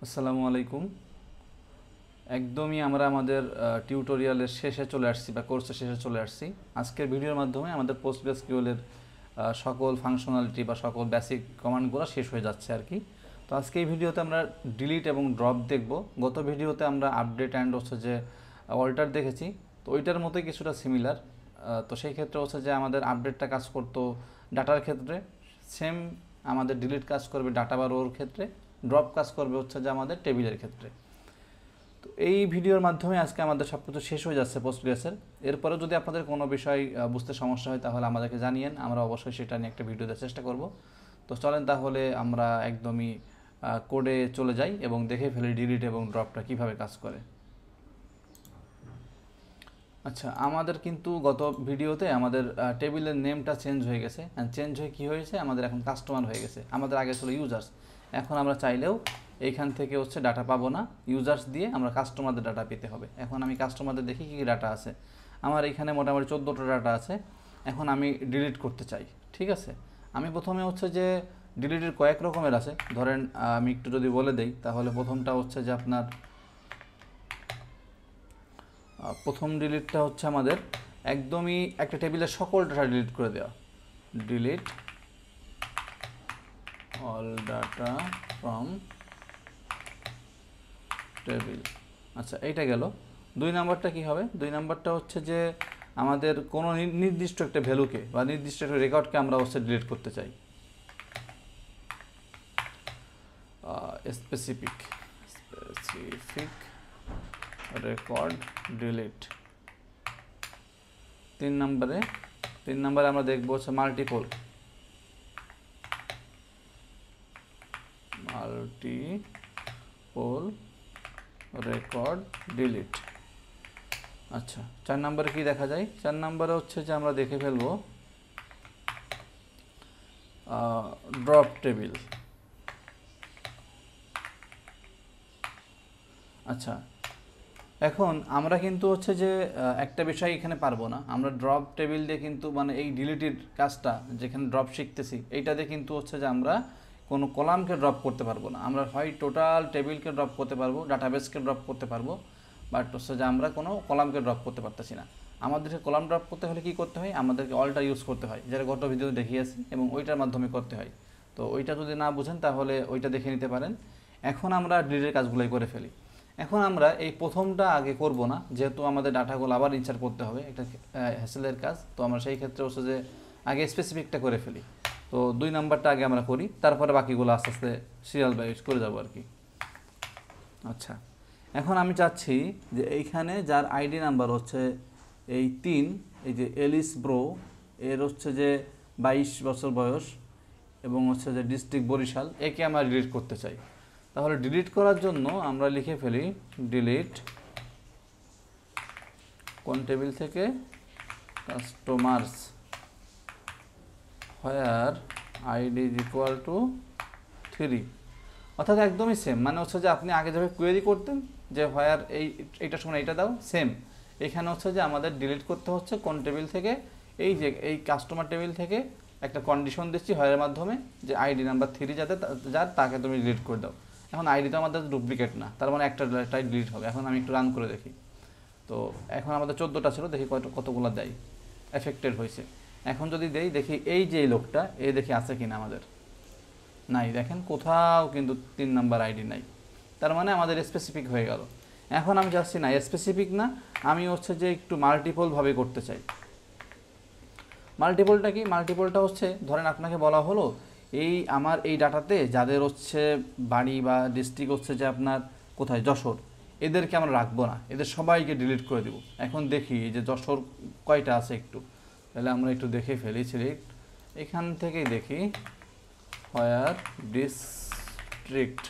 আসসালামু আলাইকুম। একদমই আমরা আমাদের টিউটোরিয়ালের শেষে চলে আসছি বা কোর্সের শেষে চলে আসছি। আজকের ভিডিওর মাধ্যমে আমাদের পোস্টগ্রেসকিউএলের সকল ফাংশনালিটি বা সকল বেসিক কমান্ডগুলো শেষ হয়ে যাচ্ছে আর কি। তো আজকে এই ভিডিওতে আমরা ডিলিট এবং ড্রপ দেখব। গত ভিডিওতে আমরা আপডেট অ্যান্ড হচ্ছে যে অল্টার দেখেছি, তো ওইটার মতোই কিছুটা সিমিলার। তো সেই ক্ষেত্রে হচ্ছে যে আমাদের আপডেটটা কাজ করতো ডাটার ক্ষেত্রে, সেম আমাদের ডিলিট কাজ করবে ডাটা বা রোর ক্ষেত্রে, ড্রপ কাজ করবে হচ্ছে যে আমাদের টেবিলের ক্ষেত্রে। তো এই ভিডিওর মাধ্যমে আজকে আমাদের সব কিছু শেষ হয়ে যাচ্ছে পোস্টগ্রেসের। এরপরে যদি আপনাদের কোনো বিষয় বুঝতে সমস্যা হয় তাহলে আমাদেরকে জানিয়েন, আমরা অবশ্যই সেটা নিয়ে একটা ভিডিও দেওয়ার চেষ্টা করব। তো চলেন তাহলে আমরা একদমই কোডে চলে যাই এবং দেখে ফেলি ডিলিট এবং ড্রপটা কিভাবে কাজ করে। আচ্ছা, আমাদের কিন্তু গত ভিডিওতে আমাদের টেবিলের নেমটা চেঞ্জ হয়ে গেছে, চেঞ্জ হয়ে কী হয়েছে, আমাদের এখন কাস্টমার হয়ে গেছে। আমাদের আগে ছিল ইউজার্স, এখন আমরা চাইলেও এইখান থেকে হচ্ছে ডাটা পাবো না, ইউজার্স দিয়ে আমরা কাস্টমারদের ডাটা পেতে হবে। এখন আমি কাস্টমারদের দেখি কী কী ডাটা আছে। আমার এখানে মোটামুটি 14টা ডাটা আছে। এখন আমি ডিলিট করতে চাই, ঠিক আছে। আমি প্রথমে হচ্ছে যে ডিলিটের কয়েক রকমের আছে, ধরেন আমি একটু যদি বলে দেই তাহলে প্রথমটা হচ্ছে যে আপনার প্রথম ডিলিটটা হচ্ছে আমাদের একদমই একটা টেবিলের সকল ডাটা ডিলিট করে দেওয়া। Delete all data from table. আচ্ছা, এইটা গেল। 2 নাম্বারটা কি হবে? 2 নাম্বারটা হচ্ছে যে আমাদের কোনো নির্দিষ্ট একটা ভ্যালুকে বা নির্দিষ্ট একটা রেকর্ডকে আমরা হচ্ছে ডিলিট করতে চাই। Specific record delete. 3 নম্বরে আমরা দেখবো হচ্ছে মাল্টিপল রেকর্ড ডিলিট। আচ্ছা, 4 নম্বরে কি দেখা যায়? 4 নম্বরে হচ্ছে যে আমরা দেখে ফেলবো ড্রপ টেবিল। আচ্ছা, এখন আমরা কিন্তু হচ্ছে যে একটা বিষয় এখানে পারবো না, আমরা ড্রপ টেবিল দিয়ে কিন্তু মানে এই ডিলিটেড কাজটা যেখানে ড্রপ শিখতেছি এইটা দিয়ে কিন্তু হচ্ছে যে আমরা কোনো কলামকে ড্রপ করতে পারবো না। আমরা হয় টোটাল টেবিলকে ড্রপ করতে পারবো, ডাটাবেসকে ড্রপ করতে পারবো, বাট হচ্ছে যে আমরা কোনো কলামকে ড্রপ করতে পারতেছি না। আমাদেরকে কলাম ড্রপ করতে হলে কী করতে হয়? আমাদেরকে অলটা ইউজ করতে হয়, যেটা গত ভিডিওতে দেখিয়েছি, এবং ওইটার মাধ্যমে করতে হয়। তো ওইটা যদি না বুঝেন তাহলে ওইটা দেখে নিতে পারেন। এখন আমরা ডিলিটের কাজগুলোই করে ফেলি। এখন আমরা এই প্রথমটা আগে করব না, যেহেতু আমাদের ডাটাগুলো আবার ইনসার্ট করতে হবে, একটা হ্যাসেলের কাজ। তো আমরা সেই ক্ষেত্রে হচ্ছে যে আগে স্পেসিফিকটা করে ফেলি। তো 2 নাম্বারটা আগে আমরা করি, তারপরে বাকিগুলো আস্তে আস্তে সিরিয়াল বাইজ করে যাবো আর কি। আচ্ছা, এখন আমি চাচ্ছি যে এইখানে যার আইডি নাম্বার হচ্ছে এই 3, এই যে এলিস ব্রো, এর হচ্ছে যে 22 বছর বয়স এবং হচ্ছে যে ডিস্ট্রিক্ট বরিশাল, একে আমরা ডিলিট করতে চাই। তাহলে ডিলিট করার জন্য আমরা লিখে ফেলি ডিলিট কোন টেবিল থেকে? Customers where ID is equal to 3। অর্থাৎ একদমই সেম, মানে হচ্ছে যে আপনি আগে যেভাবে কোয়েরি করতেন যে হোয়ার এইটার সময় এইটা দাও, সেম এখানে হচ্ছে যে আমাদের ডিলিট করতে হচ্ছে কোন টেবিল থেকে? এই যে এই কাস্টমার টেবিল থেকে একটা কন্ডিশন দিচ্ছি হোয়ারের মাধ্যমে যে আইডি নাম্বার 3 যাতে যার তাকে তুমি ডিলিট করে দাও। এখন আইডি তো আমাদের ডুপ্লিকেট না, তার মানে একটাই ডিলিট হবে। এখন আমি একটু রান করে দেখি। তো এখন আমাদের 14টা ছিল, দেখি কতগুলো দেয় এফেক্টেড হয়েছে। এখন যদি দেই, দেখি এই যে এই লোকটা দেখি আছে কিনা, আমাদের নাই। দেখেন কোথাও কিন্তু 3 নাম্বার আইডি নাই, তার মানে আমাদের স্পেসিফিক হয়ে গেল। এখন আমি চাচ্ছি না স্পেসিফিক না, আমি হচ্ছে যে একটু মাল্টিপলভাবে করতে চাই। মাল্টিপলটা কি? মাল্টিপলটা হচ্ছে ধরেন আপনাকে বলা হলো আমার এই ডাটাতে যাদের হচ্ছে বাড়ি বা ডিস্ট্রিক্ট হচ্ছে যে আপনার কোথায়, যশোর, এদেরকে আমরা রাখবো না, এদের সবাইকে ডিলিট করে দেবো। এখন দেখি যে যশোর কয়টা আছে একটু, তাহলে আমরা একটু দেখে ফেলি সিলেক্ট, এখান থেকেই দেখি হোয়ার ডিস্ট্রিক্ট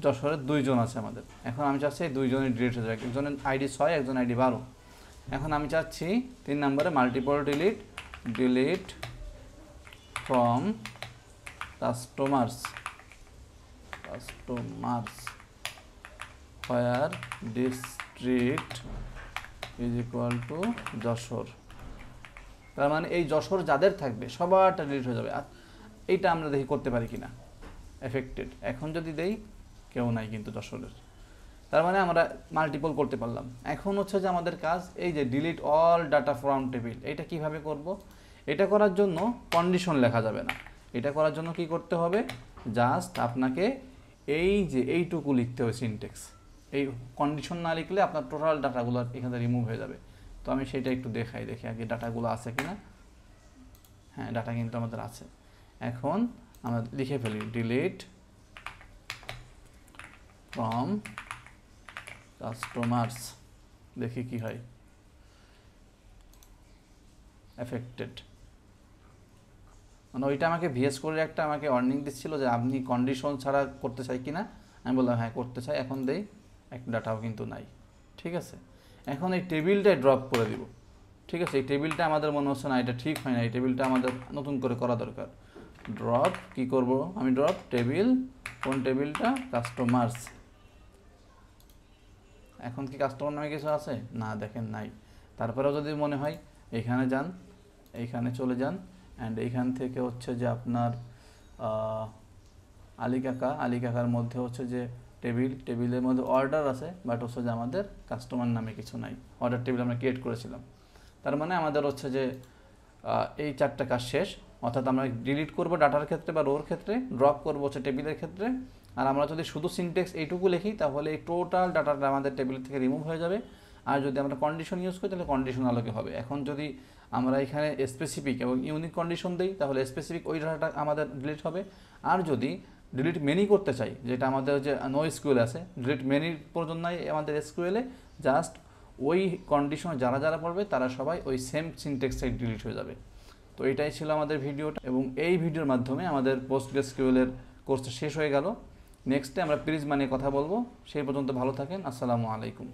যশোরের 2 জন আছে আমাদের। এখন আমি চাচ্ছি এই 2 জনের ডিলিট হয়ে যাবে, একজনের আইডি 6, একজন আইডি 12। এখন আমি চাচ্ছি 3 নম্বরে multiple delete from customers where district is equal to Jessore. তার মানে এই যশোর যাদের থাকবে সবারটা ডিলিট হয়ে যাবে। আর এইটা আমরা দেখি করতে পারি কিনা এফেক্টেড। এখন যদি দেই কেউ নাই কিন্তু যশোরের, তার মানে আমরা মাল্টিপল করতে পারলাম। এখন হচ্ছে যে আমাদের কাজ এই যে delete all data from table, এটা কিভাবে করব? এটা করার জন্য কন্ডিশন লেখা যাবে না। এটা করার জন্য কি করতে হবে? জাস্ট আপনাকে এই যে এইটুকু লিখতে হবে সিনটেক্স। এই কন্ডিশন না লিখলে আপনার টোটাল ডাটাগুলো এখানে রিমুভ হয়ে যাবে। তো আমি সেটা একটু দেখাই, দেখি আগে ডাটাগুলো আছে কিনা। হ্যাঁ, ডাটা কিন্তু আমাদের আছে। এখন আমরা লিখে ফেলি ডিলিট ফ্রম কাস্টমার্স, দেখি কি হয়। এফেক্টেড মানে ওইটা আমাকে ভিএস করে একটা আমাকে ওয়ার্নিং দিচ্ছিল যে আপনি কন্ডিশন ছাড়া করতে চাই কিনা। আমি বললাম হ্যাঁ করতে চাই। এখন দেই, এক ডাটাও কিন্তু নাই। ঠিক আছে, এখন এই টেবিলটাই ড্রপ করে দিব। ঠিক আছে, এই টেবিলটা আমাদের মনে হচ্ছে না এটা ঠিক হয় না, এই টেবিলটা আমাদের নতুন করে করা দরকার। ড্রপ কি করব আমি? ড্রপ টেবিল, কোন টেবিলটা? কাস্টমার্স। এখন কি কাস্টমার নামে কিছু আছে? না, দেখেন নাই। তারপরেও যদি মনে হয় এইখানে যান, এইখানে চলে যান, অ্যান্ড এইখান থেকে হচ্ছে যে আপনার আলী কাকার মধ্যে হচ্ছে যে টেবিলের মধ্যে অর্ডার আছে, বাট হচ্ছে যে আমাদের কাস্টমার নামে কিছু নাই। অর্ডার টেবিল আমরা ক্রিয়েট করেছিলাম। তার মানে আমাদের হচ্ছে যে এই 4টা কাজ শেষ। অর্থাৎ আমরা ডিলিট করব ডাটার ক্ষেত্রে বা রোর ক্ষেত্রে, ড্রপ করব হচ্ছে টেবিলের ক্ষেত্রে। আর আমরা যদি শুধু সিনটেক্স এইটুকু লিখি তাহলে এই টোটাল ডাটাটা আমাদের টেবিল থেকে রিমুভ হয়ে যাবে। আর যদি আমরা কন্ডিশন ইউজ করি তাহলে কন্ডিশন আলোকে হবে। এখন যদি আমরা এখানে স্পেসিফিক এবং ইউনিক কন্ডিশন দিই তাহলে স্পেসিফিক ওই ডাটাটা আমাদের ডিলিট হবে। আর যদি ডিলিট মেনি করতে চাই, যেটা আমাদের যে নো এসকিউএল আছে, ডিলিট মেনির প্রয়োজন নাই আমাদের এসকিউএলে, জাস্ট ওই কন্ডিশন যারা যারা পড়বে তারা সবাই ওই সেম সিনটেক্সে ডিলিট হয়ে যাবে। তো এটাই ছিল আমাদের ভিডিওটা, এবং এই ভিডিওর মাধ্যমে আমাদের পোস্টগ্রেসকিউএলের কোর্সটা শেষ হয়ে গেল। নেক্সটে আমরা প্রিজমা নিয়ে কথা বলবো। সেই পর্যন্ত ভালো থাকেন। আসসালামু আলাইকুম।